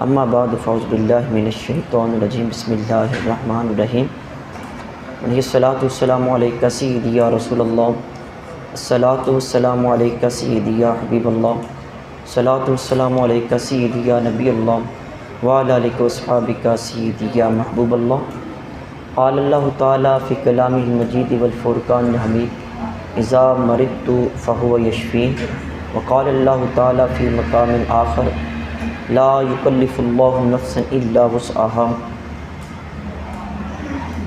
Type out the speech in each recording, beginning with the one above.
اما بعد فاعوذ باللہ من الشیطان الرجیم بسم اللہ الرحمن الرحیم الصلاۃ والسلام علیکہ سیدی یا رسول اللہ، الصلاۃ والسلام علیکہ سیدی یا حبیب اللہ، الصلاۃ والسلام علیکہ سیدی یا نبی اللہ وعلی آلہ واصحابہ سیدی یا محبوب اللہ۔ قال اللہ تعالیٰ فی کلامہ المجید والفرقان الحمید اذا مرضت فہو یشفین، وقال اللہ تعالیٰ فی مقام آخر لا یکلف اللہ نفسا الا وسعها۔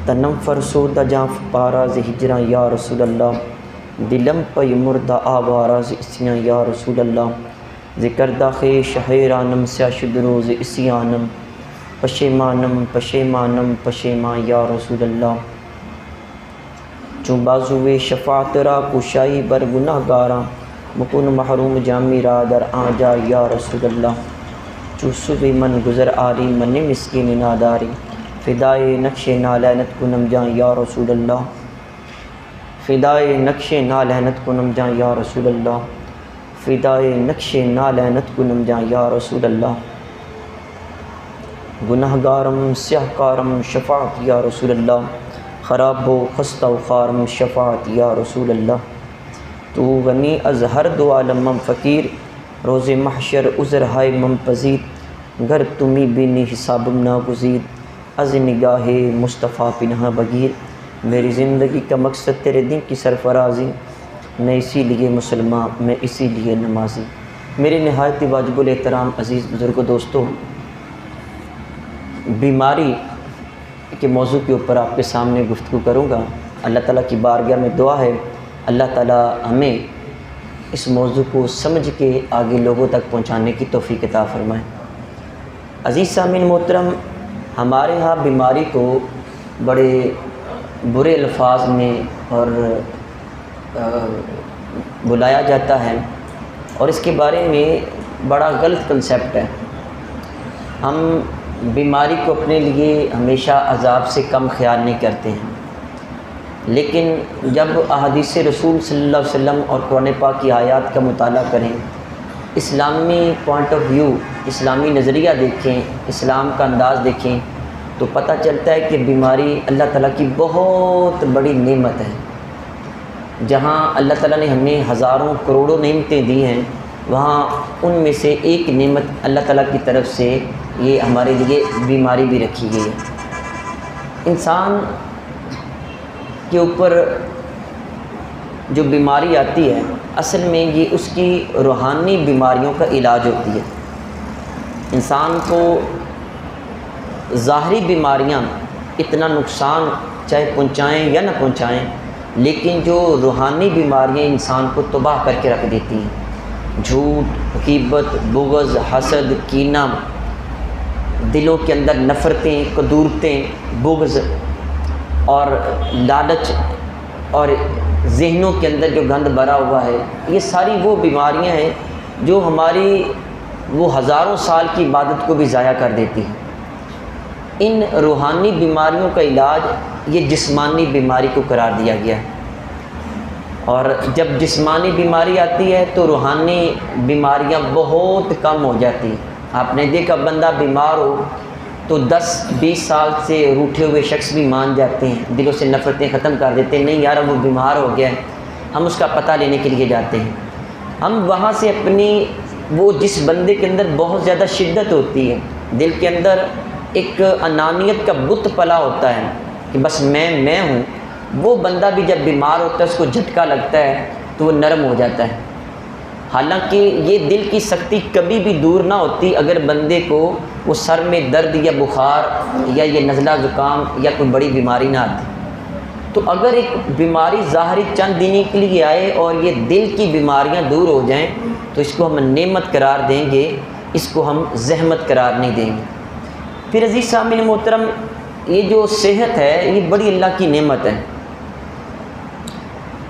تنم فرسود جاں پاراز ہجراں یا رسول اللہ، دلم پی مردہ آواراز اسیاں یا رسول اللہ، ذکر داخے شہیرانم سیا شد روز اسیانم، پشیمانم پشیمانم پشیمان یا رسول اللہ۔ چون بازوے شفاعت را کشائی بر گناہ گاراں، مکن محروم جامی را در آجا یا رسول اللہ۔ چوسوی من گزر آری من مسکین ناداری، فدائے نقش نالینت کنم جاں یا رسول اللہ، فدائے نقش نالینت کنم جاں یا رسول اللہ، فدائے نقش نالینت کنم جاں یا رسول اللہ۔ گناہ گارم سیاہ کارم شفاعت یا رسول اللہ، خراب و خستہ و خارم شفاعت یا رسول اللہ۔ تو غنی از ہر دو عالم مم فقیر، روز محشر عذر ہائے مم پذیر، گر تمی بینی حسابم ناگزیر، از نگاہ مصطفیٰ پنہا بگیر۔ میری زندگی کا مقصد تیرے دین کی سرفرازی، میں اسی لیے مسلمان میں اسی لیے نمازی۔ میرے نہایت واجب الاحترام عزیز بزرگ دوستوں، بیماری کے موضوع کے اوپر آپ کے سامنے گفتگو کروں گا۔ اللہ تعالیٰ کی بارگاہ میں دعا ہے اللہ تعالیٰ ہمیں اس موضوع کو سمجھ کے آگے لوگوں تک پہنچانے کی توفیق عطا فرمائے۔ عزیز سامعین محترم، ہمارے ہاں بیماری کو بڑے برے الفاظ میں اور بلایا جاتا ہے، اور اس کے بارے میں بڑا غلط کنسیپٹ ہے۔ ہم بیماری کو اپنے لیے ہمیشہ عذاب سے کم خیال نہیں کرتے ہیں، لیکن جب احادیث رسول صلی اللہ علیہ وسلم اور قرآن پاک کی آیات کا مطالعہ کریں، اسلامی پوائنٹ آف ویو، اسلامی نظریہ دیکھیں، اسلام کا انداز دیکھیں، تو پتہ چلتا ہے کہ بیماری اللہ تعالیٰ کی بہت بڑی نعمت ہے۔ جہاں اللہ تعالیٰ نے ہمیں ہزاروں کروڑوں نعمتیں دی ہیں، وہاں ان میں سے ایک نعمت اللہ تعالیٰ کی طرف سے یہ ہمارے لیے بیماری بھی رکھی گئی ہے۔ انسان کے اوپر جو بیماری آتی ہے، اصل میں یہ اس کی روحانی بیماریوں کا علاج ہوتی ہے۔ انسان کو ظاہری بیماریاں اتنا نقصان چاہے پہنچائیں یا نہ پہنچائیں، لیکن جو روحانی بیماریاں انسان کو تباہ کر کے رکھ دیتی ہیں، جھوٹ، غیبت، بغض، حسد، کینہ، دلوں کے اندر نفرتیں، قدورتیں، بغض اور لالچ، اور ذہنوں کے اندر جو گند بھرا ہوا ہے، یہ ساری وہ بیماریاں ہیں جو ہماری وہ ہزاروں سال کی عبادت کو بھی ضائع کر دیتی ہیں۔ ان روحانی بیماریوں کا علاج یہ جسمانی بیماری کو قرار دیا گیا ہے، اور جب جسمانی بیماری آتی ہے تو روحانی بیماریاں بہت کم ہو جاتی ہیں۔ آپ نے دیکھا بندہ بیمار ہو تو 10-20 سال سے روٹھے ہوئے شخص بھی مان جاتے ہیں، دلوں سے نفرتیں ختم کر دیتے ہیں، نہیں یار وہ بیمار ہو گیا ہے، ہم اس کا پتہ لینے کے لیے جاتے ہیں۔ ہم وہاں سے اپنی وہ جس بندے کے اندر بہت زیادہ شدت ہوتی ہے، دل کے اندر ایک انانیت کا بت پلا ہوتا ہے کہ بس میں ہوں، وہ بندہ بھی جب بیمار ہوتا ہے اس کو جھٹکا لگتا ہے تو وہ نرم ہو جاتا ہے۔ حالانکہ یہ دل کی سختی کبھی بھی دور نہ ہوتی اگر بندے کو وہ سر میں درد یا بخار یا یہ نزلہ زکام یا کوئی بڑی بیماری نہ آتی۔ تو اگر ایک بیماری ظاہری چند دنوں کے لیے آئے اور یہ دل کی بیماریاں دور ہو جائیں تو اس کو ہم نعمت قرار دیں گے، اس کو ہم زحمت قرار نہیں دیں گے۔ پھر عزیز سامعین محترم، یہ جو صحت ہے یہ بڑی اللہ کی نعمت ہے،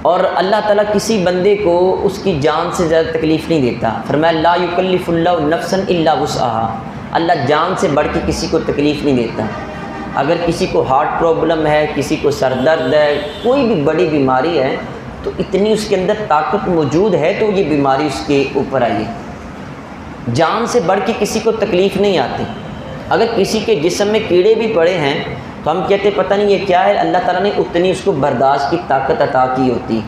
اور اللہ تعالیٰ کسی بندے کو اس کی جان سے زیادہ تکلیف نہیں دیتا۔ فرمایا لا یکلف اللہ نفسا الا وسعها، اللہ جان سے بڑھ کے کسی کو تکلیف نہیں دیتا۔ اگر کسی کو ہارٹ پرابلم ہے، کسی کو سر درد ہے، کوئی بھی بڑی بیماری ہے، تو اتنی اس کے اندر طاقت موجود ہے تو یہ بیماری اس کے اوپر آئی ہے۔ جان سے بڑھ کے کسی کو تکلیف نہیں آتی۔ اگر کسی کے جسم میں کیڑے بھی پڑے ہیں تو ہم کہتے پتہ نہیں یہ کیا ہے، اللہ تعالیٰ نے اتنی اس کو برداشت کی طاقت عطا کی ہوتی۔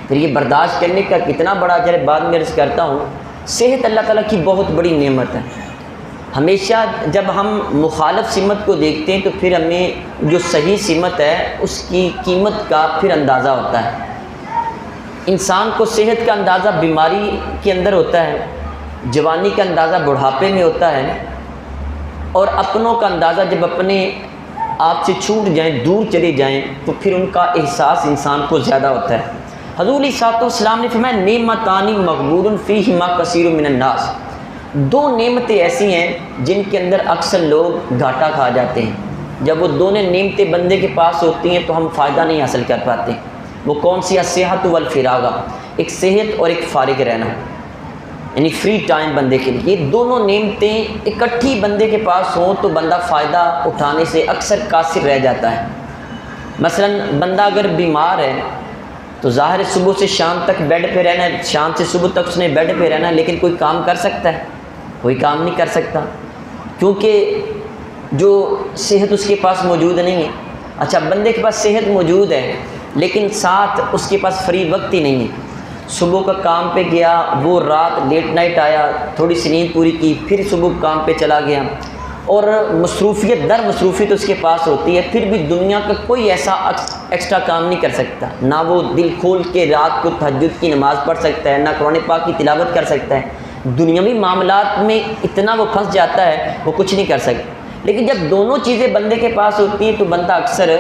پھر یہ برداشت کرنے کا کتنا بڑا اجر ہے، بعد میں عرض کرتا ہوں۔ صحت اللہ تعالیٰ کی بہت بڑی نعمت ہے۔ ہمیشہ جب ہم مخالف سمت کو دیکھتے ہیں تو پھر ہمیں جو صحیح سمت ہے اس کی قیمت کا پھر اندازہ ہوتا ہے۔ انسان کو صحت کا اندازہ بیماری کے اندر ہوتا ہے، جوانی کا اندازہ بڑھاپے میں ہوتا ہے، اور اپنوں کا اندازہ جب اپنے آپ سے چھوٹ جائیں، دور چلے جائیں تو پھر ان کا احساس انسان کو زیادہ ہوتا ہے۔ حضور علیہ الصلوۃ والسلام نے فرمایا نعمتان مغبون فیہما کثیر من الناس، دو نعمتیں ایسی ہیں جن کے اندر اکثر لوگ گھاٹا کھا جاتے ہیں۔ جب وہ دونوں نعمتیں بندے کے پاس ہوتی ہیں تو ہم فائدہ نہیں حاصل کر پاتے۔ وہ کون سی؟ الصحۃ والفراغ، ایک صحت اور ایک فارغ رہنا، یعنی فری ٹائم بندے کے لیے۔ یہ دونوں نعمتیں اکٹھی بندے کے پاس ہوں تو بندہ فائدہ اٹھانے سے اکثر قاصر رہ جاتا ہے۔ مثلا بندہ اگر بیمار ہے تو ظاہر ہے صبح سے شام تک بیڈ پہ رہنا ہے، شام سے صبح تک اس نے بیڈ پہ رہنا ہے، لیکن کوئی کام کر سکتا ہے؟ کوئی کام نہیں کر سکتا، کیونکہ جو صحت اس کے پاس موجود نہیں ہے۔ اچھا، بندے کے پاس صحت موجود ہے لیکن ساتھ اس کے پاس فری وقت ہی نہیں ہے۔ صبح کا کام پہ گیا، وہ رات لیٹ نائٹ آیا، تھوڑی سی نیند پوری کی، پھر صبح کام پہ چلا گیا، اور مصروفیت در مصروفیت اس کے پاس ہوتی ہے، پھر بھی دنیا کا کوئی ایسا ایکسٹرا کام نہیں کر سکتا۔ نہ وہ دل کھول کے رات کو تہجد کی نماز پڑھ سکتا ہے، نہ قرآن پاک کی تلاوت کر سکتا ہے۔ دنیاوی معاملات میں اتنا وہ پھنس جاتا ہے وہ کچھ نہیں کر سکتا۔ لیکن جب دونوں چیزیں بندے کے پاس ہوتی ہیں تو بندہ اکثر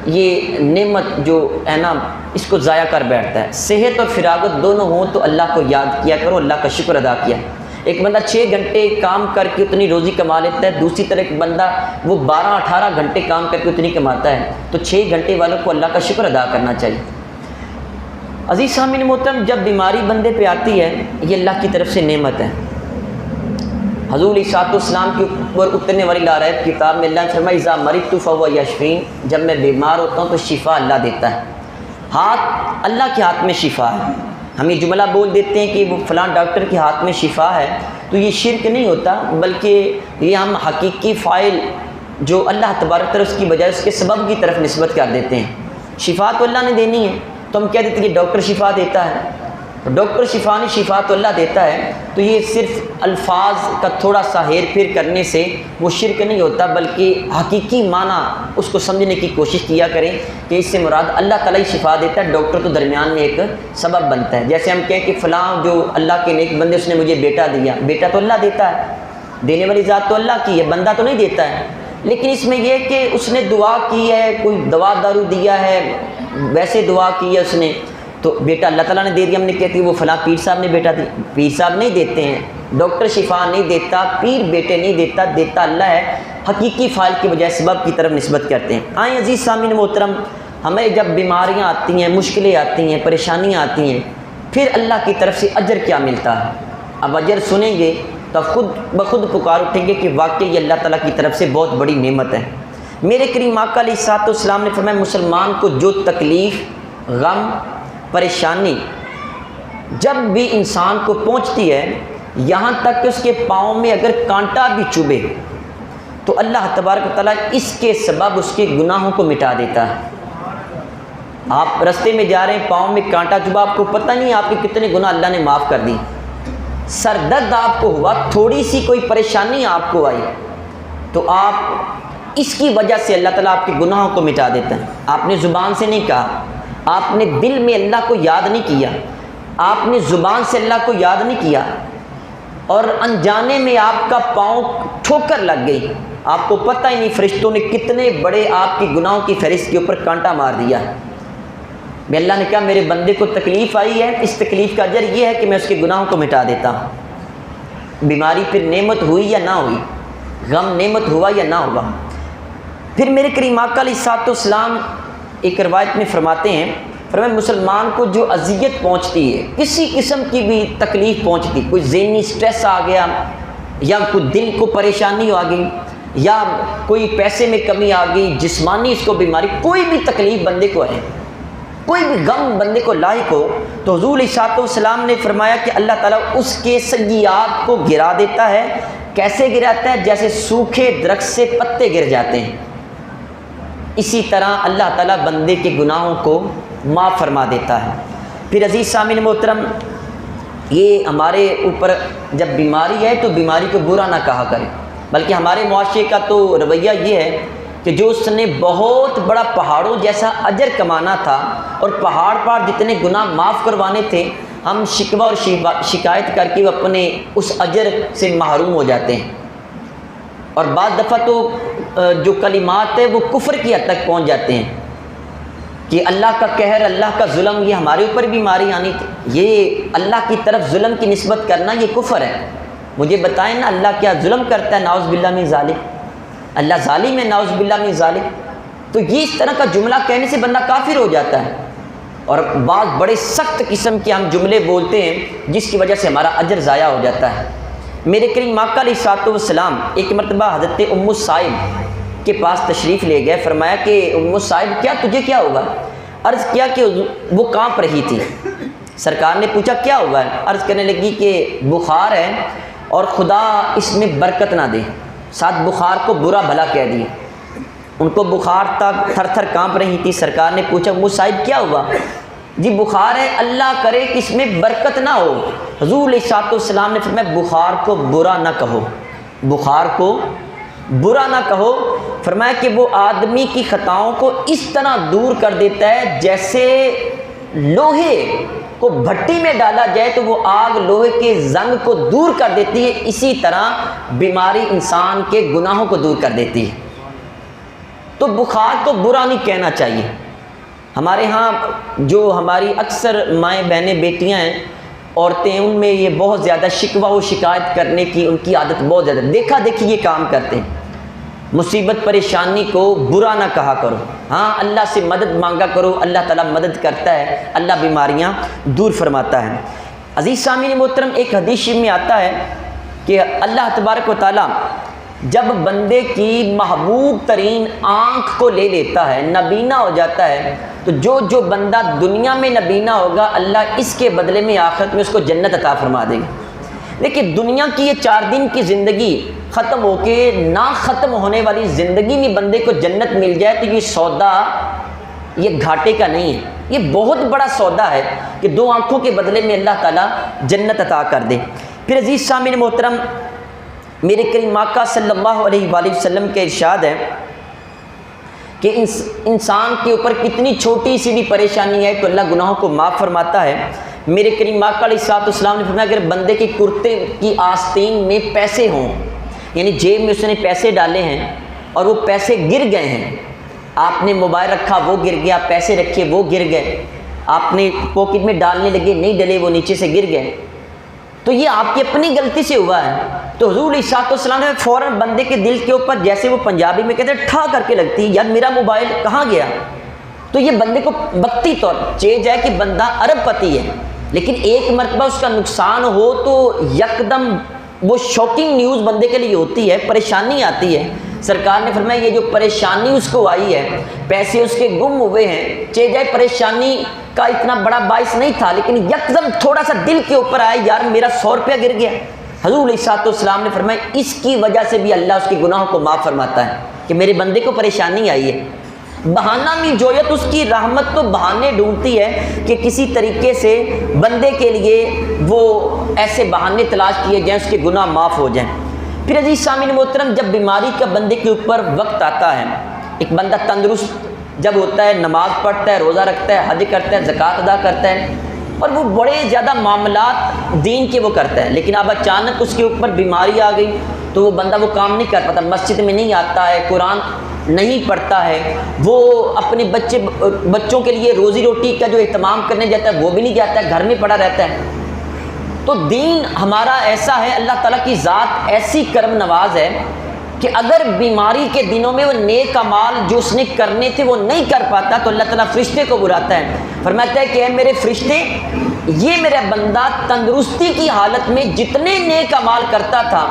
یہ نعمت جو ہے نا اس کو ضائع کر بیٹھتا ہے۔ صحت اور فراغت دونوں ہوں تو اللہ کو یاد کیا کرو، اللہ کا شکر ادا کیا۔ ایک بندہ 6 گھنٹے کام کر کے اتنی روزی کما لیتا ہے، دوسری طرف ایک بندہ وہ 12-18 گھنٹے کام کر کے اتنی کماتا ہے، تو 6 گھنٹے والوں کو اللہ کا شکر ادا کرنا چاہیے۔ عزیز سامعین محترم، جب بیماری بندے پہ آتی ہے یہ اللہ کی طرف سے نعمت ہے۔ حضور علیہ الصلوۃ والسلام کے اوپر اترنے والی لارحت کتاب میں اللہ نے فرمایا اذا مرضت فهو یشفین، جب میں بیمار ہوتا ہوں تو شفا اللہ دیتا ہے۔ ہاتھ اللہ کے ہاتھ میں شفا ہے۔ ہم یہ جملہ بول دیتے ہیں کہ وہ فلاں ڈاکٹر کے ہاتھ میں شفا ہے، تو یہ شرک نہیں ہوتا، بلکہ یہ ہم حقیقی فاعل جو اللہ تبارک تعالیٰ اس کی بجائے اس کے سبب کی طرف نسبت کر دیتے ہیں۔ شفا تو اللہ نے دینی ہے تو ہم کہہ دیتے ہیں کہ ڈاکٹر شفا دیتا ہے، ڈاکٹر شفا نہیں، شفا تو اللہ دیتا ہے۔ تو یہ صرف الفاظ کا تھوڑا سا ہیر پھیر کرنے سے وہ شرک نہیں ہوتا، بلکہ حقیقی معنی اس کو سمجھنے کی کوشش کیا کریں کہ اس سے مراد اللہ تعالیٰ ہی شفا دیتا ہے، ڈاکٹر تو درمیان میں ایک سبب بنتا ہے۔ جیسے ہم کہیں کہ فلاں جو اللہ کے نیک بندے اس نے مجھے بیٹا دیا، بیٹا تو اللہ دیتا ہے، دینے والی ذات تو اللہ کی ہے، بندہ تو نہیں دیتا ہے۔ لیکن اس میں یہ کہ اس نے دعا کی ہے، کوئی دوا دارو دیا ہے، ویسے دعا کی ہے اس نے، تو بیٹا اللہ تعالیٰ نے دے دیا۔ ہم نے کہتی ہے وہ فلاں پیر صاحب نے بیٹا دیا، پیر صاحب نہیں دیتے ہیں، ڈاکٹر شفا نہیں دیتا، پیر بیٹے نہیں دیتا، دیتا اللہ ہے۔ حقیقی فاعل کی بجائے سبب کی طرف نسبت کرتے ہیں۔ آئیں عزیز سامعین محترم، ہمیں جب بیماریاں آتی ہیں، مشکلیں آتی ہیں، پریشانیاں آتی ہیں، پھر اللہ کی طرف سے اجر کیا ملتا ہے؟ اب اجر سنیں گے تو خود بخود پکار اٹھیں گے کہ واقعی یہ اللہ تعالیٰ کی طرف سے بہت بڑی نعمت ہے۔ میرے کریم آقا علیہ الصلوۃ والسلام نے فرمایا مسلمان کو جو تکلیف، غم، پریشانی جب بھی انسان کو پہنچتی ہے، یہاں تک کہ اس کے پاؤں میں اگر کانٹا بھی چبھے تو اللہ تبارک و تعالیٰ اس کے سبب اس کے گناہوں کو مٹا دیتا ہے۔ آپ رستے میں جا رہے ہیں، پاؤں میں کانٹا چبھا، آپ کو پتہ نہیں آپ کے کتنے گناہ اللہ نے معاف کر دی۔ سر درد آپ کو ہوا، تھوڑی سی کوئی پریشانی آپ کو آئی تو آپ اس کی وجہ سے اللہ تعالیٰ آپ کے گناہوں کو مٹا دیتا ہے۔ آپ نے زبان سے نہیں کہا، آپ نے دل میں اللہ کو یاد نہیں کیا، آپ نے زبان سے اللہ کو یاد نہیں کیا، اور انجانے میں آپ کا پاؤں ٹھوکر لگ گئی، آپ کو پتہ ہی نہیں فرشتوں نے کتنے بڑے آپ کی گناہوں کی فہرست کے اوپر کانٹا مار دیا ہے۔ میں اللہ نے کہا میرے بندے کو تکلیف آئی ہے، اس تکلیف کا اجر یہ ہے کہ میں اس کے گناہوں کو مٹا دیتا ہوں۔ بیماری پھر نعمت ہوئی یا نہ ہوئی، غم نعمت ہوا یا نہ ہوا۔ پھر میرے کریم آقا علیہ الصلوۃ والسلام ایک روایت میں فرماتے ہیں، فرمایا مسلمان کو جو اذیت پہنچتی ہے، کسی قسم کی بھی تکلیف پہنچتی، کوئی ذہنی سٹریس آ گیا، یا کوئی دل کو پریشانی آ گئی، یا کوئی پیسے میں کمی آ گئی، جسمانی اس کو بیماری، کوئی بھی تکلیف بندے کو ہے، کوئی بھی غم بندے کو لاحق ہو تو حضور علیہ السلام نے فرمایا کہ اللہ تعالیٰ اس کے سیئات کو گرا دیتا ہے۔ کیسے گراتا ہے؟ جیسے سوکھے درخت سے پتے گر جاتے ہیں، اسی طرح اللہ تعالیٰ بندے کے گناہوں کو معاف فرما دیتا ہے۔ پھر عزیز سامعین محترم، یہ ہمارے اوپر جب بیماری ہے تو بیماری کو برا نہ کہا کرے، بلکہ ہمارے معاشرے کا تو رویہ یہ ہے کہ جو اس نے بہت بڑا پہاڑوں جیسا اجر کمانا تھا اور پہاڑ پر جتنے گناہ معاف کروانے تھے، ہم شکوہ اور شکایت کر کے اپنے اس اجر سے محروم ہو جاتے ہیں، اور بعض دفعہ تو جو کلمات ہے وہ کفر کی حد تک پہنچ جاتے ہیں کہ اللہ کا قہر، اللہ کا ظلم، یہ ہمارے اوپر بیماری آنی تھی۔ یہ اللہ کی طرف ظلم کی نسبت کرنا یہ کفر ہے۔ مجھے بتائیں نا، اللہ کیا ظلم کرتا ہے؟ نعوذ باللہ من ذالک، اللہ ظالم ہے، نعوذ باللہ من ذالک۔ تو یہ اس طرح کا جملہ کہنے سے بندہ کافر ہو جاتا ہے، اور بعض بڑے سخت قسم کے ہم جملے بولتے ہیں جس کی وجہ سے ہمارا اجر ضائع ہو جاتا ہے۔ میرے کریم آقا علیہ الصلوۃ والسلام ایک مرتبہ حضرت ام سائب کے پاس تشریف لے گئے، فرمایا کہ ام سائب کیا تجھے کیا ہوگا؟ عرض کیا کہ وہ کانپ رہی تھی۔ سرکار نے پوچھا کیا ہوا ہے؟ عرض کرنے لگی کہ بخار ہے اور خدا اس میں برکت نہ دے، ساتھ بخار کو برا بھلا کہہ دیے۔ ان کو بخار تھا، تھر تھر کانپ رہی تھی۔ سرکار نے پوچھا ام سائب کیا ہوا؟ جی بخار ہے، اللہ کرے کہ اس میں برکت نہ ہو۔ حضور علیہ السلام نے فرمایا بخار کو برا نہ کہو، بخار کو برا نہ کہو۔ فرمایا کہ وہ آدمی کی خطاؤں کو اس طرح دور کر دیتا ہے جیسے لوہے کو بھٹی میں ڈالا جائے تو وہ آگ لوہے کے زنگ کو دور کر دیتی ہے، اسی طرح بیماری انسان کے گناہوں کو دور کر دیتی ہے۔ تو بخار کو برا نہیں کہنا چاہیے۔ ہمارے ہاں جو ہماری اکثر مائیں بہنیں بیٹیاں ہیں، عورتیں، ان میں یہ بہت زیادہ شکوہ و شکایت کرنے کی ان کی عادت بہت زیادہ، دیکھا دیکھی یہ کام کرتے ہیں۔ مصیبت پریشانی کو برا نہ کہا کرو، ہاں اللہ سے مدد مانگا کرو، اللہ تعالیٰ مدد کرتا ہے، اللہ بیماریاں دور فرماتا ہے۔ عزیز سامعین محترم، ایک حدیث میں آتا ہے کہ اللہ تبارک و تعالیٰ جب بندے کی محبوب ترین آنکھ کو لے لیتا ہے، نابینا ہو جاتا ہے، تو جو بندہ دنیا میں نابینا ہوگا اللہ اس کے بدلے میں آخرت میں اس کو جنت عطا فرما دے گا۔ لیکن دنیا کی یہ 4 دن کی زندگی ختم ہو کے نہ ختم ہونے والی زندگی میں بندے کو جنت مل جائے تو یہ سودا یہ گھاٹے کا نہیں ہے، یہ بہت بڑا سودا ہے کہ 2 آنکھوں کے بدلے میں اللہ تعالیٰ جنت عطا کر دے۔ پھر عزیز سامعین محترم، میرے کریم آقا صلی اللہ علیہ وآلہ وسلم کے ارشاد ہے کہ انسان کے اوپر کتنی چھوٹی سی بھی پریشانی ہے تو اللہ گناہوں کو معاف فرماتا ہے۔ میرے کریم آقا علیہ السلام نے فرمایا اگر بندے کے کرتے کی آستین میں پیسے ہوں، یعنی جیب میں اس نے پیسے ڈالے ہیں اور وہ پیسے گر گئے ہیں، آپ نے موبائل رکھا وہ گر گیا، پیسے رکھے وہ گر گئے، آپ نے پاکٹ میں ڈالنے لگے نہیں ڈلے وہ نیچے سے گر گئے، تو یہ آپ کی اپنی غلطی سے ہوا ہے۔ تو حضور علیہ السلام نے فوراً بندے کے دل کے اوپر، جیسے وہ پنجابی میں کہتے ہیں ٹھا کر کے لگتی ہے، یار میرا موبائل کہاں گیا؟ تو یہ بندے کو وقتی طور چاہیے جائے کہ بندہ ارب پتی ہے، لیکن ایک مرتبہ اس کا نقصان ہو تو یکدم وہ شاکنگ نیوز بندے کے لیے ہوتی ہے، پریشانی آتی ہے۔ سرکار نے فرمایا یہ جو پریشانی اس کو آئی ہے، پیسے اس کے گم ہوئے ہیں، چاہے جائے پریشانی کا اتنا بڑا باعث نہیں تھا، لیکن یکدم تھوڑا سا دل کے اوپر آیا یار میرا 100 روپیہ گر گیا۔ حضور علیہ السلام نے فرمایا اس کی وجہ سے بھی اللہ اس کے گناہوں کو معاف فرماتا ہے کہ میرے بندے کو پریشانی آئی ہے۔ بہانہ میں جویت، اس کی رحمت تو بہانے ڈھونڈتی ہے کہ کسی طریقے سے بندے کے لیے وہ ایسے بہانے تلاش کیے جائیں اس کے گناہ معاف ہو جائیں۔ پھر عزیز سامعین محترم، جب بیماری کا بندے کے اوپر وقت آتا ہے، ایک بندہ تندرست جب ہوتا ہے، نماز پڑھتا ہے، روزہ رکھتا ہے، حج کرتا ہے، زکوٰۃ ادا کرتا ہے اور وہ بڑے زیادہ معاملات دین کے وہ کرتا ہے، لیکن اب اچانک اس کے اوپر بیماری آ گئی تو وہ بندہ وہ کام نہیں کر پاتا، مسجد میں نہیں آتا ہے، قرآن نہیں پڑھتا ہے، وہ اپنے بچوں کے لیے روزی روٹی کا جو اہتمام کرنے جاتا ہے وہ بھی نہیں جاتا ہے، گھر میں پڑا رہتا ہے۔ تو دین ہمارا ایسا ہے، اللہ تعالیٰ کی ذات ایسی کرم نواز ہے کہ اگر بیماری کے دنوں میں وہ نیک اعمال جو اس نے کرنے تھے وہ نہیں کر پاتا تو اللہ تعالیٰ فرشتے کو بلاتا ہے، فرماتا ہے کہ اے میرے فرشتے یہ میرا بندہ تندرستی کی حالت میں جتنے نیک عمل کرتا تھا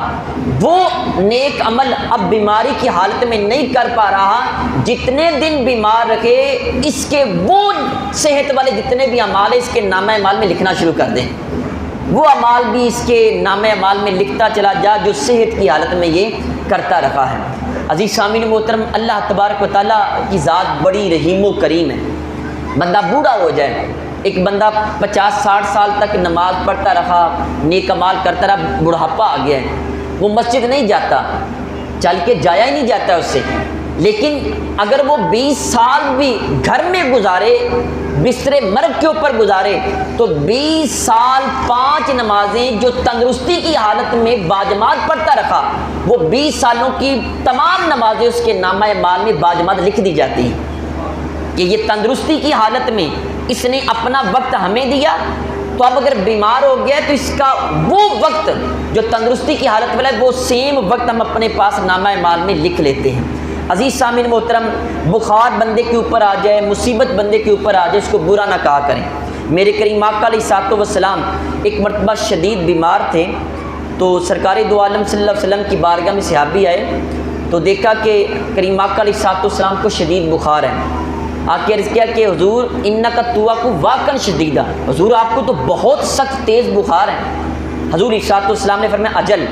وہ نیک عمل اب بیماری کی حالت میں نہیں کر پا رہا، جتنے دن بیمار رکھے اس کے وہ صحت والے جتنے بھی اعمال ہیں اس کے نامہ اعمال میں لکھنا شروع کر دیں، وہ اعمال بھی اس کے نامہ اعمال میں لکھتا چلا جا جو صحت کی حالت میں یہ کرتا رہا ہے۔ عزیز سامعین محترم، اللہ تبارک و تعالیٰ کی ذات بڑی رحیم و کریم ہے۔ بندہ بوڑھا ہو جائے، ایک بندہ 50-60 سال تک نماز پڑھتا رہا، نیک اعمال کرتا رہا، بڑھاپا آ گیا ہے، وہ مسجد نہیں جاتا، چل کے جایا ہی نہیں جاتا اس سے، لیکن اگر وہ 20 سال بھی گھر میں گزارے، بستر مرگ کے اوپر گزارے، تو 20 سال 5 نمازیں جو تندرستی کی حالت میں باجماعت پڑھتا رکھا، وہ 20 سالوں کی تمام نمازیں اس کے نامہ اعمال میں باجماعت لکھ دی جاتی ہیں کہ یہ تندرستی کی حالت میں اس نے اپنا وقت ہمیں دیا، تو اب اگر بیمار ہو گیا تو اس کا وہ وقت جو تندرستی کی حالت والا ہے وہ سیم وقت ہم اپنے پاس نامہ اعمال میں لکھ لیتے ہیں۔ عزیز سامعین محترم، بخار بندے کے اوپر آ جائے، مصیبت بندے کے اوپر آ جائے، اس کو برا نہ کہا کریں۔ میرے کریم آقا علیہ الصلوۃ والسلام ایک مرتبہ شدید بیمار تھے، تو سرکار دو عالم صلی اللہ علیہ وسلم کی بارگاہ میں صحابی آئے تو دیکھا کہ کریم آقا علیہ الصلوۃ والسلام کو شدید بخار ہے۔ آ کے عرض کیا کہ حضور انک توک واقعا شدیدہ، حضور آپ کو تو بہت سخت تیز بخار ہے۔ حضور ارشاد والسلام نے فرمایا اجل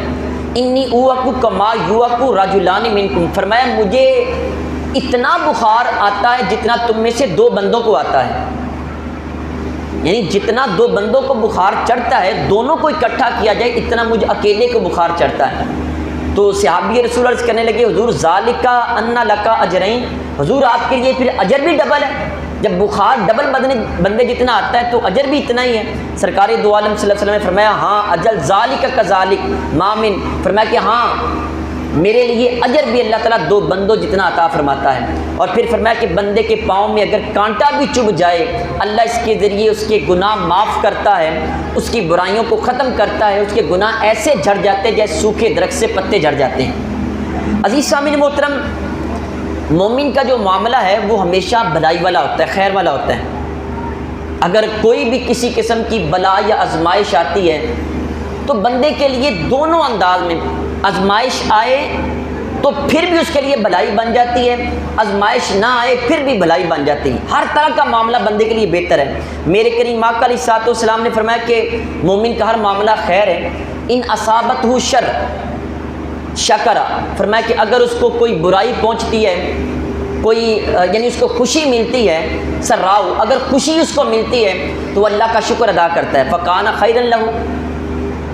انی اوک کما یوک رجلان منکم، فرمایا مجھے اتنا بخار آتا ہے جتنا تم میں سے 2 بندوں کو آتا ہے، یعنی جتنا 2 بندوں کو بخار چڑھتا ہے، دونوں کو اکٹھا کیا جائے اتنا مجھے اکیلے کو بخار چڑھتا ہے۔ تو صحابی رسول عرض کرنے لگے حضور ذالک ان لکا اجرین، حضور آپ کے لیے پھر اجر بھی ڈبل ہے، جب بخار ڈبل بندے جتنا آتا ہے تو اجر بھی اتنا ہی ہے۔ سرکار دو عالم صلی اللہ علیہ وسلم نے فرمایا ہاں اجل ذالک کذالک مامن، فرمایا کہ ہاں میرے لیے اجر بھی اللہ تعالیٰ 2 بندوں جتنا عطا فرماتا ہے۔ اور پھر فرمایا کہ بندے کے پاؤں میں اگر کانٹا بھی چبھ جائے اللہ اس کے ذریعے اس کے گناہ معاف کرتا ہے، اس کی برائیوں کو ختم کرتا ہے، اس کے گناہ ایسے جھڑ جاتے ہیں جیسے سوکھے درخت سے پتے جھڑ جاتے ہیں۔ عزیز سامعین محترم، مومن کا جو معاملہ ہے وہ ہمیشہ بھلائی والا ہوتا ہے، خیر والا ہوتا ہے۔ اگر کوئی بھی کسی قسم کی بلا یا آزمائش آتی ہے تو بندے کے لیے دونوں انداز میں، آزمائش آئے تو پھر بھی اس کے لیے بھلائی بن جاتی ہے، آزمائش نہ آئے پھر بھی بھلائی بن جاتی ہے، ہر طرح کا معاملہ بندے کے لیے بہتر ہے۔ میرے کریم آقا علیہ الصلوۃ والسلام نے فرمایا کہ مومن کا ہر معاملہ خیر ہے، ان اصابتہ شر شکرا، فرمایا کہ اگر اس کو کوئی برائی پہنچتی ہے، کوئی یعنی اس کو خوشی ملتی ہے، سراؤ اگر خوشی اس کو ملتی ہے تو اللہ کا شکر ادا کرتا ہے، فکان خیرا لہ،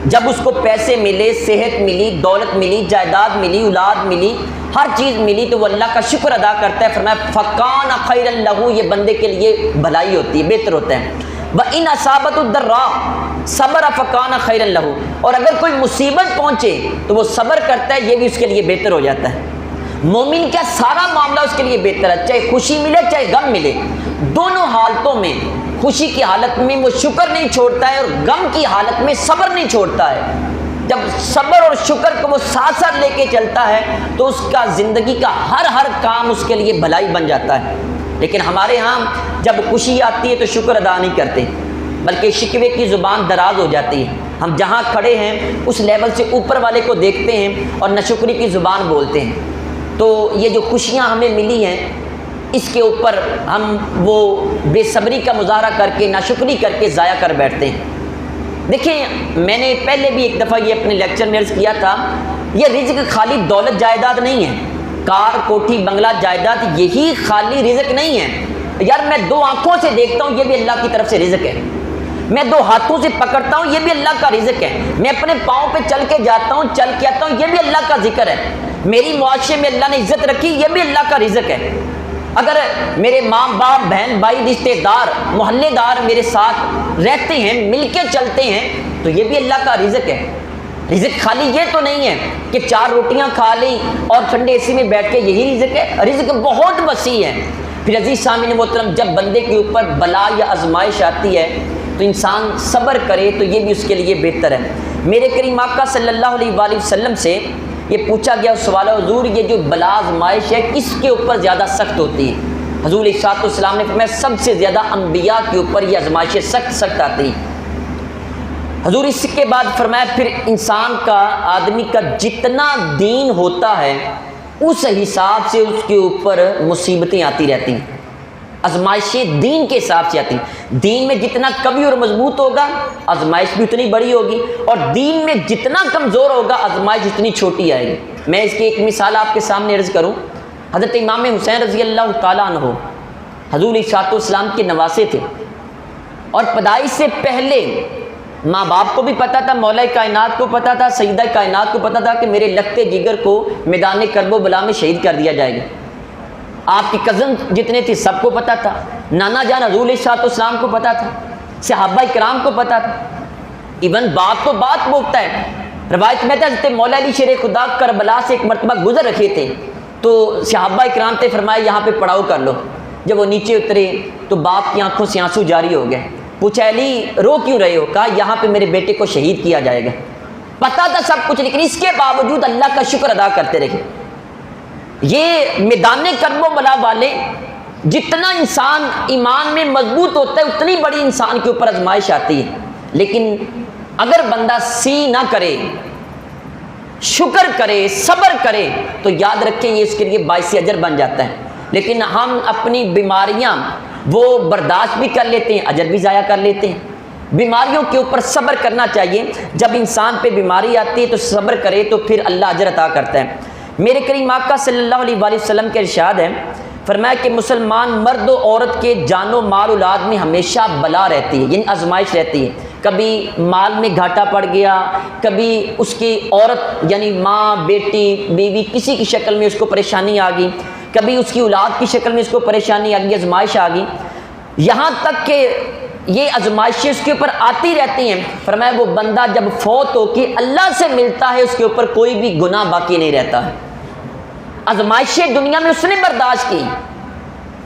جب اس کو پیسے ملے، صحت ملی، دولت ملی، جائیداد ملی، اولاد ملی، ہر چیز ملی تو وہ اللہ کا شکر ادا کرتا ہے، فرمایا فکان خیرا لہ، یہ بندے کے لیے بھلائی ہوتی ہے، بہتر ہوتا ہے۔ وَإِنْ أَصَابَتْهُ الضَّرَّاءُ صَبَرَ فَكَانَ خَيْرًا لَهُ، اور اگر کوئی مصیبت پہنچے تو وہ صبر کرتا ہے، یہ بھی اس کے لیے بہتر ہو جاتا ہے۔ مومن کا سارا معاملہ اس کے لیے بہتر ہے، چاہے خوشی ملے چاہے غم ملے، دونوں حالتوں میں، خوشی کی حالت میں وہ شکر نہیں چھوڑتا ہے اور غم کی حالت میں صبر نہیں چھوڑتا ہے۔ جب صبر اور شکر کو وہ ساتھ ساتھ لے کے چلتا ہے تو اس کا زندگی کا ہر کام اس کے لیے بھلائی بن جاتا ہے۔ لیکن ہمارے ہاں جب خوشی آتی ہے تو شکر ادا نہیں کرتے، بلکہ شکوے کی زبان دراز ہو جاتی ہے، ہم جہاں کھڑے ہیں اس لیول سے اوپر والے کو دیکھتے ہیں اور ناشکری کی زبان بولتے ہیں۔ تو یہ جو خوشیاں ہمیں ملی ہیں اس کے اوپر ہم وہ بے صبری کا مظاہرہ کر کے، ناشکری کر کے ضائع کر بیٹھتے ہیں۔ دیکھیں میں نے پہلے بھی ایک دفعہ یہ اپنے لیکچر میں عرض کیا تھا، یہ رزق خالی دولت جائیداد نہیں ہے، کار کوٹھی بنگلہ جائیداد یہی خالی رزق نہیں ہے۔ یار میں 2 آنکھوں سے دیکھتا ہوں یہ بھی اللہ کی طرف سے رزق ہے، میں 2 ہاتھوں سے پکڑتا ہوں یہ بھی اللہ کا رزق ہے، میں اپنے پاؤں پہ چل کے جاتا ہوں، چل کے آتا ہوں، یہ بھی اللہ کا ذکر ہے، میری معاشرے میں اللہ نے عزت رکھی یہ بھی اللہ کا رزق ہے۔ اگر میرے ماں باپ بہن بھائی رشتے دار محلے دار میرے ساتھ رہتے ہیں، مل کے چلتے ہیں تو یہ بھی اللہ کا رزق ہے۔ رزق خالی یہ تو نہیں ہے کہ 4 روٹیاں کھا لی اور ٹھنڈے اے سی میں بیٹھ کے یہی رزق ہے، رزق بہت وسیع ہے۔ پھر عزیز سامعین محترم، جب بندے کے اوپر بلا یا آزمائش آتی ہے تو انسان صبر کرے تو یہ بھی اس کے لیے بہتر ہے۔ میرے کریم آقا صلی اللہ علیہ وآلہ وسلم سے یہ پوچھا گیا سوال، حضور یہ جو بلا آزمائش ہے کس کے اوپر زیادہ سخت ہوتی ہے؟ حضور علیہ الصلوۃ والسلام نے فرمایا سب سے زیادہ انبیاء کے اوپر یہ آزمائشیں سخت آتی ہیں۔ حضور اس کے بعد فرمایا پھر انسان کا آدمی کا جتنا دین ہوتا ہے اس حساب سے اس کے اوپر مصیبتیں آتی رہتی ہیں، آزمائشیں دین کے حساب سے آتی ہیں۔ دین میں جتنا قوی اور مضبوط ہوگا آزمائش بھی اتنی بڑی ہوگی، اور دین میں جتنا کمزور ہوگا آزمائش اتنی چھوٹی آئے گی۔ میں اس کی ایک مثال آپ کے سامنے عرض کروں۔ حضرت امام حسین رضی اللہ تعالیٰ عنہ حضور علیہ السلام کے نواسے تھے، اور پیدائش سے پہلے ماں باپ کو بھی پتا تھا، مولا کائنات کو پتا تھا، سیدہ کائنات کو پتا تھا کہ میرے لگتے جگر کو میدان کرب و بلا میں شہید کر دیا جائے گا۔ آپ کی کزن جتنے تھے سب کو پتا تھا، نانا جان حضور علیہ السلام کو پتا تھا، صحابہ کرام کو پتا تھا۔ ایون بات تو بات بولتا ہے، روایت میں تھا حضرت مولا علی شیر خدا کربلا سے ایک مرتبہ گزر رکھے تھے، تو صحابہ کرام نے فرمایا یہاں پہ پڑاؤ کر لو۔ جب وہ نیچے اترے تو باپ کی آنکھوں سے آنسو جاری ہو گئے۔ پوچھا علی رو کیوں رہے ہو؟ کہا یہاں پہ میرے بیٹے کو شہید کیا جائے گا۔ پتا تھا سب کچھ، لیکن اس کے باوجود اللہ کا شکر ادا کرتے رہے۔ یہ میدان کرب و بلا والے، جتنا انسان ایمان میں مضبوط ہوتا ہے اتنی بڑی انسان کے اوپر آزمائش آتی ہے، لیکن اگر بندہ سی نہ کرے، شکر کرے، صبر کرے، تو یاد رکھیں یہ اس کے لیے باعث اجر بن جاتا ہے۔ لیکن ہم اپنی بیماریاں وہ برداشت بھی کر لیتے ہیں، اجر بھی ضائع کر لیتے ہیں۔ بیماریوں کے اوپر صبر کرنا چاہیے۔ جب انسان پہ بیماری آتی ہے تو صبر کرے تو پھر اللہ اجر عطا کرتا ہے۔ میرے کریم آقا صلی اللہ علیہ وآلہ وسلم کے ارشاد ہے، فرمایا کہ مسلمان مرد و عورت کے جان و مال اولاد میں ہمیشہ بلا رہتی ہے، یعنی آزمائش رہتی ہے۔ کبھی مال میں گھاٹا پڑ گیا، کبھی اس کی عورت یعنی ماں، بیٹی، بیوی کسی کی شکل میں اس کو پریشانی آ گئی، کبھی اس کی اولاد کی شکل میں اس کو پریشانی آ گئی، آزمائش آ گئی، یہاں تک کہ یہ آزمائشیں اس کے اوپر آتی رہتی ہیں۔ فرمایا وہ بندہ جب فوت ہو کے اللہ سے ملتا ہے اس کے اوپر کوئی بھی گناہ باقی نہیں رہتا ہے۔ آزمائشیں دنیا میں اس نے برداشت کی،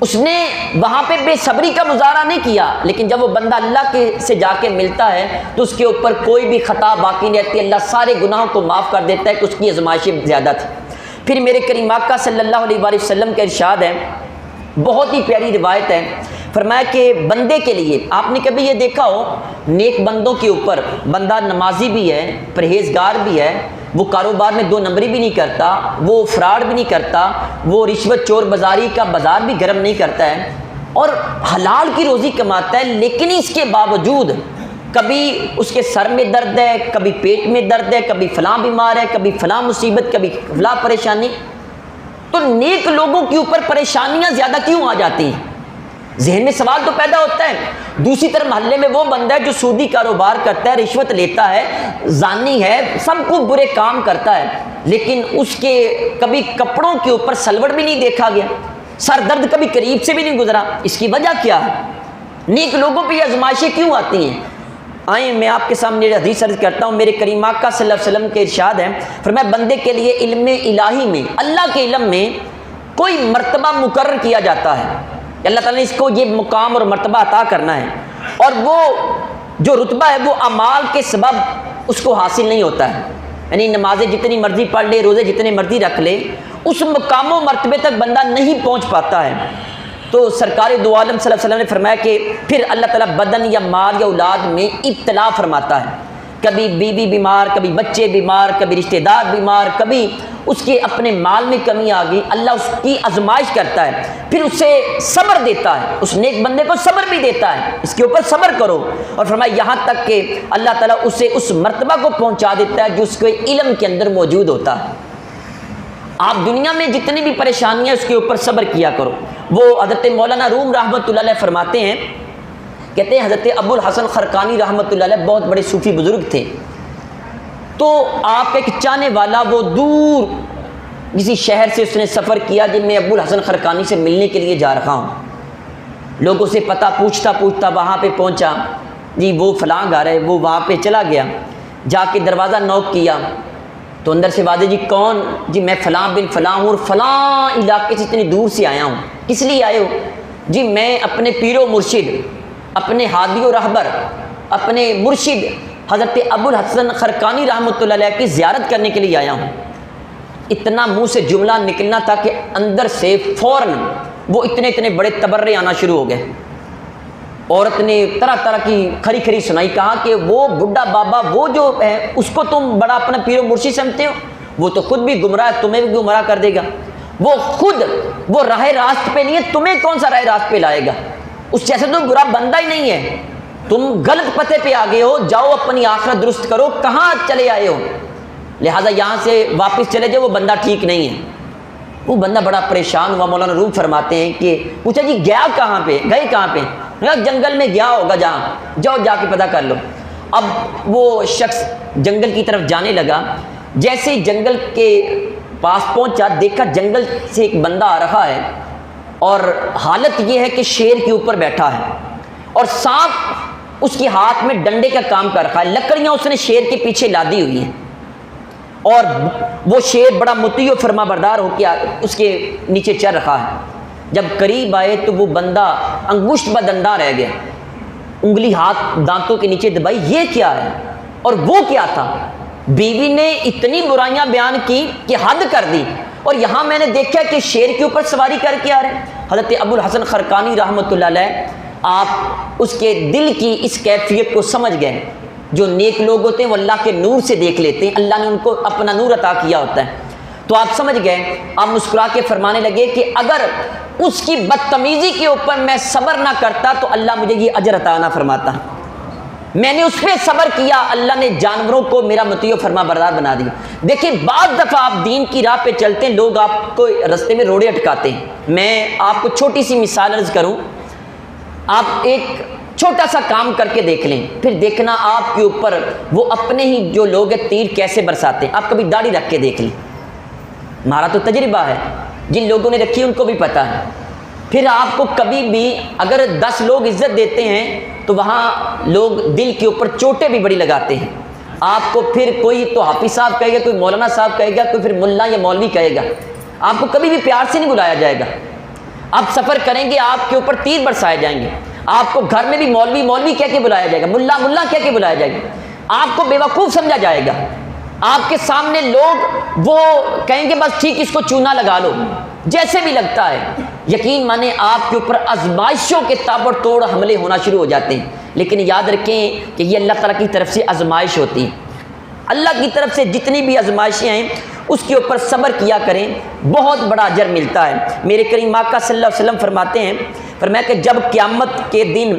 اس نے وہاں پہ بے صبری کا مظاہرہ نہیں کیا، لیکن جب وہ بندہ اللہ کے سے جا کے ملتا ہے تو اس کے اوپر کوئی بھی خطا باقی نہیں رہتی، اللہ سارے گناہوں کو معاف کر دیتا ہے کہ اس کی آزمائشیں زیادہ تھی۔ پھر میرے کریم آقا صلی اللہ علیہ وآلہ وسلم کا ارشاد ہے، بہت ہی پیاری روایت ہے، فرمایا کہ بندے کے لیے، آپ نے کبھی یہ دیکھا ہو نیک بندوں کے اوپر، بندہ نمازی بھی ہے، پرہیزگار بھی ہے، وہ کاروبار میں 2 نمبری بھی نہیں کرتا، وہ فراڈ بھی نہیں کرتا، وہ رشوت چور بازاری کا بازار بھی گرم نہیں کرتا ہے، اور حلال کی روزی کماتا ہے، لیکن اس کے باوجود کبھی اس کے سر میں درد ہے، کبھی پیٹ میں درد ہے، کبھی فلاں بیمار ہے، کبھی فلاں مصیبت، کبھی فلاں پریشانی، تو نیک لوگوں کے اوپر پریشانیاں زیادہ کیوں آ جاتی ہیں؟ ذہن میں سوال تو پیدا ہوتا ہے۔ دوسری طرف محلے میں وہ بندہ ہے جو سودی کاروبار کرتا ہے، رشوت لیتا ہے، زانی ہے، سب کو برے کام کرتا ہے، لیکن اس کے کبھی کپڑوں کے اوپر سلوٹ بھی نہیں دیکھا گیا، سر درد کبھی قریب سے بھی نہیں گزرا۔ اس کی وجہ کیا ہے؟ نیک لوگوں پہ یہ آزمائشیں کیوں آتی ہیں؟ آئیں میں آپ کے سامنے حدیث عرض کرتا ہوں، میرے کریم آقا صلی اللہ علیہ وسلم کے ارشاد ہے، فرمایا بندے کے لیے علم الہی میں، اللہ کے علم میں کوئی مرتبہ مقرر کیا جاتا ہے، اللہ تعالیٰ نے اس کو یہ مقام اور مرتبہ عطا کرنا ہے، اور وہ جو رتبہ ہے وہ اعمال کے سبب اس کو حاصل نہیں ہوتا ہے، یعنی نمازیں جتنی مرضی پڑھ لے، روزے جتنے مرضی رکھ لے، اس مقام و مرتبے تک بندہ نہیں پہنچ پاتا ہے۔ تو سرکار دو عالم صلی اللہ علیہ وسلم نے فرمایا کہ پھر اللہ تعالیٰ بدن یا مال یا اولاد میں ابتلا فرماتا ہے، کبھی بیوی بیمار، کبھی بچے بیمار، کبھی رشتہ دار بیمار، کبھی اس کے اپنے مال میں کمی آ گئی، اللہ اس کی آزمائش کرتا ہے، پھر اسے صبر دیتا ہے، اس نیک بندے کو صبر بھی دیتا ہے، اس کے اوپر صبر کرو، اور فرمایا یہاں تک کہ اللہ تعالیٰ اسے اس مرتبہ کو پہنچا دیتا ہے جو اس کے علم کے اندر موجود ہوتا ہے۔ آپ دنیا میں جتنی بھی پریشانیاں اس کے اوپر صبر کیا کرو۔ وہ حضرت مولانا روم رحمۃ اللہ علیہ فرماتے ہیں، کہتے ہیں حضرت ابو الحسن خرقانی رحمۃ اللہ علیہ بہت بڑے صوفی بزرگ تھے، تو آپ کا ایک چاہنے والا وہ دور کسی شہر سے اس نے سفر کیا جن میں ابو الحسن خرقانی سے ملنے کے لیے جا رہا ہوں، لوگوں سے پتہ پوچھتا پوچھتا وہاں پہ پہنچا، جی وہ فلاں گھر ہے، وہ وہاں پہ چلا گیا، جا کے دروازہ نوک کیا تو اندر سے آواز، جی کون؟ جی میں فلاں بن فلاں ہوں اور فلاں علاقے سے اتنی دور سے آیا ہوں۔ کس لیے آئے ہو؟ جی میں اپنے پیر و مرشد، اپنے ہادی و رہبر، اپنے مرشد حضرت ابو الحسن خرقانی رحمۃ اللہ علیہ کی زیارت کرنے کے لیے آیا ہوں۔ اتنا منہ سے جملہ نکلنا تھا کہ اندر سے فوراً وہ اتنے بڑے تبرے آنا شروع ہو گئے۔ عورت نے طرح طرح کی کھری کھری سنائی، کہا کہ وہ بڈھا بابا وہ جو ہے اس کو تم بڑا اپنا پیر و مرشد سمجھتے ہو، وہ تو خود بھی گمراہ ہے، تمہیں بھی گمراہ کر دے گا، وہ خود وہ راہ راست پہ نہیں ہے، تمہیں کون سا راہ راست پہ لائے گا، اس جیسے تو برا بندہ ہی نہیں ہے، تم غلط پتے پہ آ گئے ہو، جاؤ اپنی آخرت درست کرو، کہاں چلے آئے ہو، لہٰذا یہاں سے واپس چلے جاؤ، وہ بندہ ٹھیک نہیں ہے۔ وہ بندہ بڑا پریشان ہوا، مولانا روم فرماتے ہیں کہ پوچھا جی گیا کہاں پہ، گئے کہاں پہ، جنگل میں گیا ہوگا جہاں، جاؤ جا کے پتہ کر لو۔ اب وہ شخص جنگل کی طرف جانے لگا، جیسے ہی جنگل کے پاس پہنچا دیکھا جنگل سے ایک بندہ آ رہا ہے، اور حالت یہ ہے کہ شیر کے اوپر بیٹھا ہے اور سانپ اس کے ہاتھ میں ڈنڈے کا کام کر رکھا ہے، لکڑیاں اس نے شیر کے پیچھے لادی ہوئی ہیں، اور وہ شیر بڑا مطیع و فرما بردار ہو کے اس کے نیچے چل رہا ہے۔ جب قریب آئے تو وہ بندہ انگشت بدندہ رہ گیا، انگلی ہاتھ دانتوں کے نیچے دبائی، یہ کیا ہے، اور وہ کیا تھا؟ بیوی نے اتنی برائیاں بیان کی کہ حد کر دی، اور یہاں میں نے دیکھا کہ شیر کے اوپر سواری کر کے آ رہے ہیں۔ حضرت ابو الحسن خرقانی رحمۃ اللہ علیہ آپ اس کے دل کی اس کیفیت کو سمجھ گئے۔ جو نیک لوگ ہوتے ہیں وہ اللہ کے نور سے دیکھ لیتے ہیں، اللہ نے ان کو اپنا نور عطا کیا ہوتا ہے، تو آپ سمجھ گئے، آپ مسکرا کے فرمانے لگے کہ اگر اس کی بدتمیزی کے اوپر میں صبر نہ کرتا تو اللہ مجھے یہ اجر عطا نہ فرماتا، میں نے اس پہ صبر کیا، اللہ نے جانوروں کو میرا مطیع و فرما بردار بنا دیا۔ دیکھیں بعض دفعہ آپ دین کی راہ پہ چلتے ہیں، لوگ آپ کو رستے میں روڑے اٹکاتے ہیں۔ میں آپ کو چھوٹی سی مثال عرض کروں، آپ ایک چھوٹا سا کام کر کے دیکھ لیں، پھر دیکھنا آپ کے اوپر وہ اپنے ہی جو لوگ ہیں تیر کیسے برساتے ہیں۔ آپ کبھی داڑھی رکھ کے دیکھ لیں، ہمارا تو تجربہ ہے، جن لوگوں نے رکھی ان کو بھی پتہ ہے۔ پھر آپ کو کبھی بھی اگر 10 لوگ عزت دیتے ہیں تو وہاں لوگ دل کے اوپر چوٹیں بھی بڑی لگاتے ہیں۔ آپ کو پھر کوئی تو حافظ صاحب کہے گا، کوئی مولانا صاحب کہے گا، کوئی پھر ملا یا مولوی کہے گا، آپ کو کبھی بھی پیار سے نہیں بلایا جائے گا۔ آپ سفر کریں گے آپ کے اوپر تیر برسائے جائیں گے، آپ کو گھر میں بھی مولوی مولوی کہہ کے بلایا جائے گا، ملا ملا کہہ کے بلایا جائے گا، آپ کو بیوقوف سمجھا جائے گا، آپ کے سامنے لوگ وہ کہیں گے بس ٹھیک اس کو چونا لگا لو، جیسے بھی لگتا ہے۔ یقین مانیں آپ کے اوپر آزمائشوں کے تابڑ توڑ حملے ہونا شروع ہو جاتے ہیں، لیکن یاد رکھیں کہ یہ اللہ تعالیٰ کی طرف سے آزمائش ہوتی ہے۔ اللہ کی طرف سے جتنی بھی آزمائشیں ہیں اس کے اوپر صبر کیا کریں، بہت بڑا اجر ملتا ہے۔ میرے کریم آقا صلی اللہ علیہ وسلم فرماتے ہیں، فرمایا کہ جب قیامت کے دن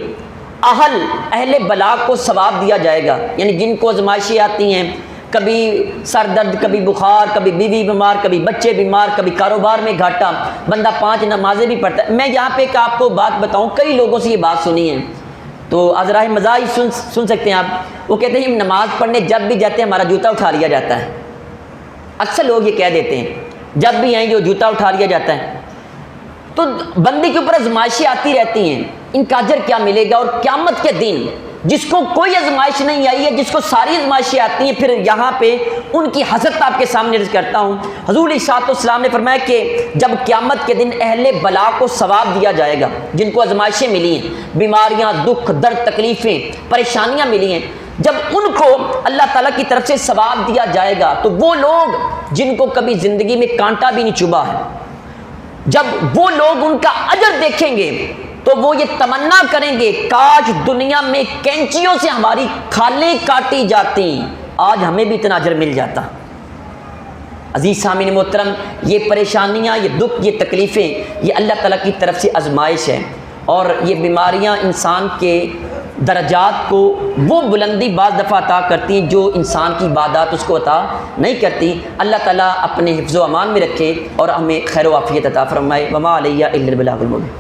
اہل بلا کو ثواب دیا جائے گا، یعنی جن کو آزمائشیں آتی ہیں، کبھی سر درد، کبھی بخار، کبھی بیوی بیمار، کبھی بچے بیمار، کبھی کاروبار میں گھاٹا، بندہ 5 نمازیں بھی پڑھتا ہے۔ میں یہاں پہ ایک آپ کو بات بتاؤں، کئی لوگوں سے یہ بات سنی ہے تو ازراہ مزاح ہی سن سکتے ہیں آپ۔ وہ کہتے ہیں ہم نماز پڑھنے جب بھی جاتے ہیں ہمارا جوتا اٹھا لیا جاتا ہے۔ اکثر لوگ یہ کہہ دیتے ہیں جب بھی آئیں جو جوتا اٹھا لیا جاتا ہے۔ تو بندے کے اوپر آزمائشیں آتی رہتی ہیں، ان کا اجر کیا ملے گا؟ اور قیامت کے دن جس کو کوئی آزمائش نہیں آئی ہے، جس کو ساری آزمائشیں آتی ہیں، پھر یہاں پہ ان کی حضرت آپ کے سامنے عرض کرتا ہوں۔ حضور علیہ الصلوۃ والسلام نے فرمایا کہ جب قیامت کے دن اہل بلا کو ثواب دیا جائے گا، جن کو آزمائشیں ملی ہیں، بیماریاں، دکھ، درد، تکلیفیں، پریشانیاں ملی ہیں، جب ان کو اللہ تعالیٰ کی طرف سے ثواب دیا جائے گا تو وہ لوگ جن کو کبھی زندگی میں کانٹا بھی نہیں چبھا ہے، جب وہ لوگ ان کا اجر دیکھیں گے تو وہ یہ تمنا کریں گے کاش دنیا میں کینچیوں سے ہماری کھالیں کاٹی جاتی، آج ہمیں بھی اتنا اجر مل جاتا۔ عزیز سامعین محترم، یہ پریشانیاں، یہ دکھ، یہ تکلیفیں، یہ اللہ تعالیٰ کی طرف سے آزمائش ہے، اور یہ بیماریاں انسان کے درجات کو وہ بلندی بعض دفعہ عطا کرتی ہیں جو انسان کی عبادات اس کو عطا نہیں کرتی۔ اللہ تعالیٰ اپنے حفظ و امان میں رکھے اور ہمیں خیر و عافیت عطا فرمائے۔ وما علیہ الا البلاغ المبین۔